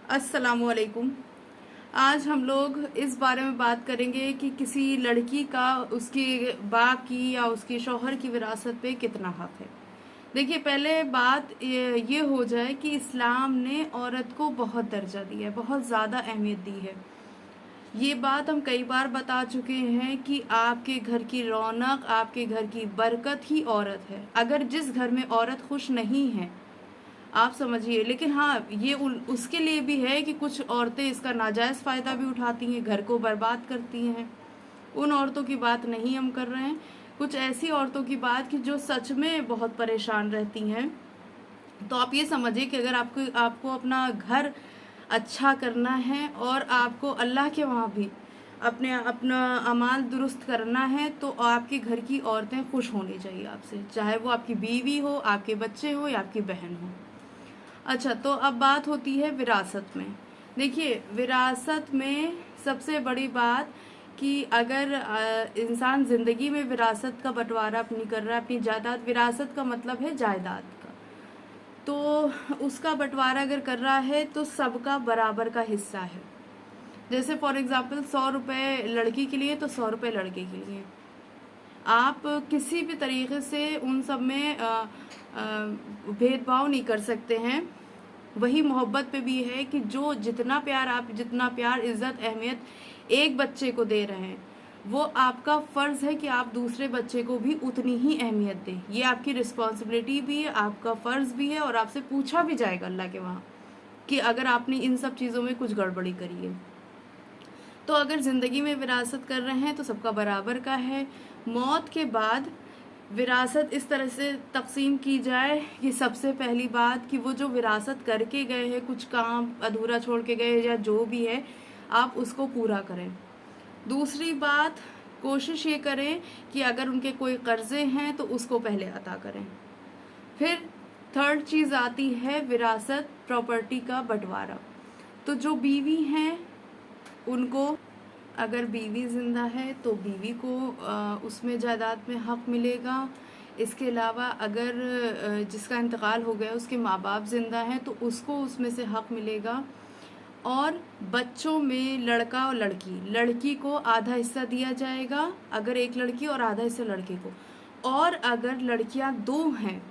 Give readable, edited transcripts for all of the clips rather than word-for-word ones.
अस्सलाम वालेकुम। आज हम लोग इस बारे में बात करेंगे कि किसी लड़की का उसके बाप की या उसके शौहर की विरासत पे कितना हक है। देखिए, पहले बात ये हो जाए कि इस्लाम ने औरत को बहुत दर्जा दिया है, बहुत ज़्यादा अहमियत दी है। ये बात हम कई बार बता चुके हैं कि आपके घर की रौनक, आपके घर की बरकत ही औरत है। अगर जिस घर में औरत खुश नहीं है, आप समझिए। लेकिन हाँ, ये उसके लिए भी है कि कुछ औरतें इसका नाजायज़ फ़ायदा भी उठाती हैं, घर को बर्बाद करती हैं। उन औरतों की बात नहीं हम कर रहे हैं, कुछ ऐसी औरतों की बात कि जो सच में बहुत परेशान रहती हैं। तो आप ये समझिए कि अगर आपको आपको अपना घर अच्छा करना है और आपको अल्लाह के वहाँ भी अपना अमाल दुरुस्त करना है, तो आपके घर की औरतें खुश होनी चाहिए आपसे, चाहे वो आपकी बीवी हो, आपके बच्चे हो या आपकी बहन हो। अच्छा, तो अब बात होती है विरासत में। देखिए, विरासत में सबसे बड़ी बात कि अगर इंसान ज़िंदगी में विरासत का बंटवारा अपनी कर रहा है, अपनी जायदाद, विरासत का मतलब है जायदाद का, तो उसका बंटवारा अगर कर रहा है तो सबका बराबर का हिस्सा है। जैसे फॉर एग्ज़ाम्पल 100 रुपये लड़की के लिए तो 100 रुपये लड़के के लिए। आप किसी भी तरीके से उन सब में भेदभाव नहीं कर सकते हैं। वही मोहब्बत पे भी है कि जो जितना प्यार, इज़्ज़त, अहमियत एक बच्चे को दे रहे हैं, वो आपका फ़र्ज़ है कि आप दूसरे बच्चे को भी उतनी ही अहमियत दें। ये आपकी रिस्पॉन्सिबिलिटी भी है, आपका फ़र्ज़ भी है, और आपसे पूछा भी जाएगा अल्लाह के वहाँ कि अगर आपने इन सब चीज़ों में कुछ गड़बड़ी करी है। तो अगर ज़िंदगी में विरासत कर रहे हैं तो सबका बराबर का है। मौत के बाद विरासत इस तरह से तक़सीम की जाए कि सबसे पहली बात कि वो जो विरासत करके गए हैं, कुछ काम अधूरा छोड़ के गए या जो भी है, आप उसको पूरा करें। दूसरी बात, कोशिश ये करें कि अगर उनके कोई कर्ज़े हैं तो उसको पहले अता करें। फिर थर्ड चीज़ आती है विरासत, प्रॉपर्टी का बंटवारा। तो जो बीवी हैं उनको, अगर बीवी ज़िंदा है तो बीवी को उसमें जायदाद में हक़ मिलेगा। इसके अलावा अगर जिसका इंतकाल हो गया उसके माँ बाप ज़िंदा हैं तो उसको उसमें से हक़ मिलेगा। और बच्चों में लड़का और लड़की को आधा हिस्सा दिया जाएगा, अगर एक लड़की, और आधा हिस्सा लड़के को। और अगर लड़कियां 2 हैं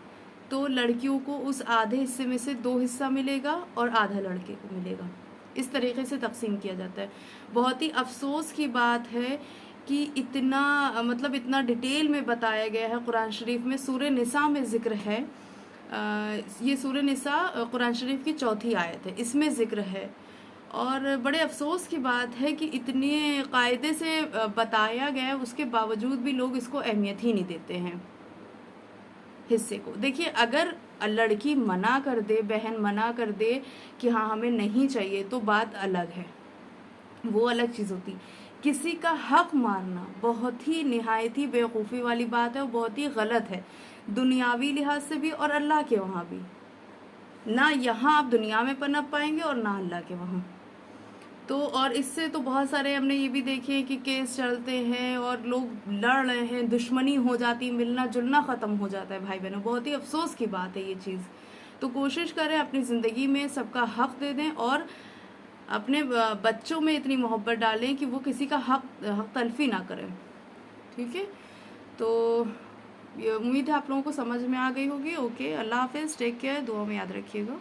तो लड़कियों को उस आधे हिस्से में से 2 हिस्सा मिलेगा और आधा लड़के को मिलेगा। इस तरीके से तक़सीम किया जाता है। बहुत ही अफ़सोस की बात है कि इतना डिटेल में बताया गया है कुरान शरीफ में। सूरह निसा में ज़िक्र है, ये सूरह निसा कुरान शरीफ की 4थी आयत है, इसमें ज़िक्र है। और बड़े अफ़सोस की बात है कि इतने कायदे से बताया गया है, उसके बावजूद भी लोग इसको अहमियत ही नहीं देते हैं हिस्से को। देखिए, अगर लड़की मना कर दे, बहन मना कर दे कि हाँ हमें नहीं चाहिए, तो बात अलग है, वो अलग चीज़ होती। किसी का हक मारना बहुत ही निहायत ही बेवकूफ़ी वाली बात है और बहुत ही गलत है, दुनियावी लिहाज से भी और अल्लाह के वहाँ भी। ना यहाँ आप दुनिया में पनप पाएंगे और ना अल्लाह के वहाँ। तो और इससे तो बहुत सारे हमने ये भी देखे कि केस चलते हैं और लोग लड़ रहे हैं, दुश्मनी हो जाती, मिलना जुलना ख़त्म हो जाता है भाई बहनों। बहुत ही अफसोस की बात है ये चीज़। तो कोशिश करें अपनी ज़िंदगी में सबका हक़ दे दें और अपने बच्चों में इतनी मोहब्बत डालें कि वो किसी का हक़ तलफ़ी ना करें। ठीक है, तो उम्मीद है आप लोगों को समझ में आ गई होगी। ओके, अल्लाह हाफ़िज़, टेक केयर, दुआ में याद रखिएगा।